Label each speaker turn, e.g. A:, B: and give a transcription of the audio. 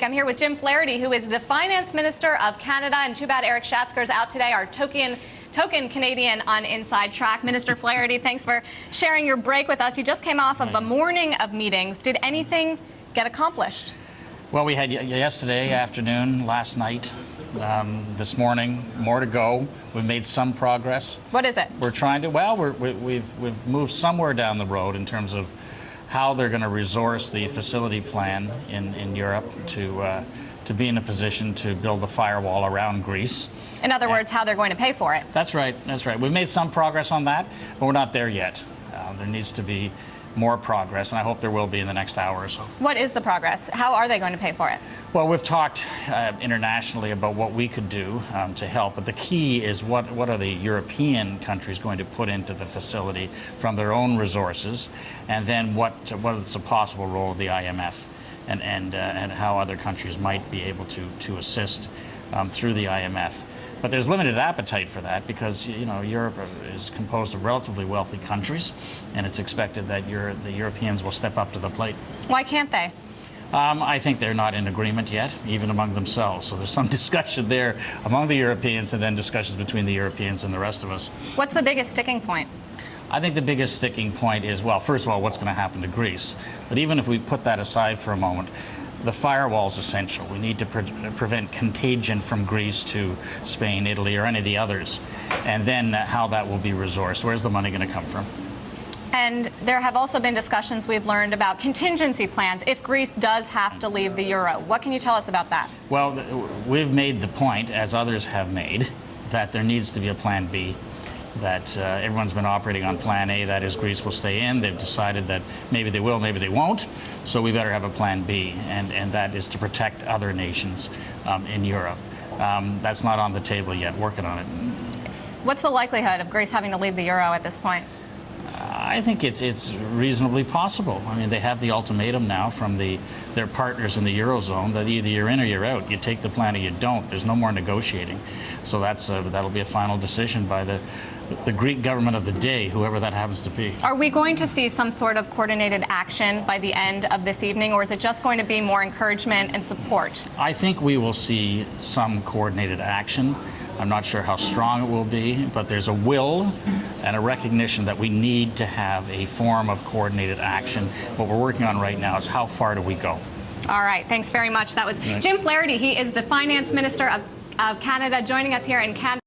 A: I'm here with Jim Flaherty, who is the Finance Minister of Canada, and too bad Eric Schatzker's out today, our token Canadian on InsideTrack. Minister Flaherty, thanks for sharing your break with us. You just came off of a morning of meetings. Did anything get accomplished?
B: Well, we had yesterday afternoon, last night, this morning, more to go. We've made some progress.
A: What is it?
B: We're trying to, we've moved somewhere down the road in terms of how they're going to resource the facility plan in Europe to be in a position to build a firewall around Greece.
A: In other words, how they're going to pay for it.
B: That's right. That's right. We've made some progress on that, but we're not there yet. There needs to be more progress, and I hope there will be in the next hour or so.
A: What is the progress? How are they going to pay for it?
B: Well, we've talked internationally about what we could do to help, but the key is what are the European countries going to put into the facility from their own resources, and then what is the possible role of the IMF and how other countries might be able to assist through the IMF. But there's limited appetite for that because, you know, Europe is composed of relatively wealthy countries, and it's expected that the Europeans will step up to the plate.
A: Why can't they?
B: I think they're not in agreement yet, even among themselves. So there's some discussion there among the Europeans and then discussions between the Europeans and the rest of us.
A: What's the biggest sticking point?
B: I think the biggest sticking point is, well, first of all, what's going to happen to Greece. But even if we put that aside for a moment, the firewall is essential. We need to prevent contagion from Greece to Spain, Italy, or any of the others. And then how that will be resourced. Where's the money going to come from?
A: And there have also been discussions we've learned about contingency plans if Greece does have to leave the euro. What can you tell us about that? Well,
B: we've made the point, as others have made, that there needs to be a plan B. That everyone's been operating on plan A, that is Greece will stay in. They've decided that maybe they will, maybe they won't. So we better have a plan B, and that is to protect other nations in Europe. That's not on the table yet, working on it.
A: What's the likelihood of Greece having to leave the euro at this point?
B: I think it's reasonably possible. I mean, they have the ultimatum now from their partners in the Eurozone that either you're in or you're out. You take the plan or you don't. There's no more negotiating. So that'll be a final decision by the Greek government of the day, whoever that happens to be.
A: Are we going to see some sort of coordinated action by the end of this evening, or is it just going to be more encouragement and support?
B: I think we will see some coordinated action. I'm not sure how strong it will be, but there's a will and a recognition that we need to have a form of coordinated action. What we're working on right now is how far do we go.
A: All right. Thanks very much. That was Jim Flaherty. He is the Finance Minister of Canada, joining us here in Canada.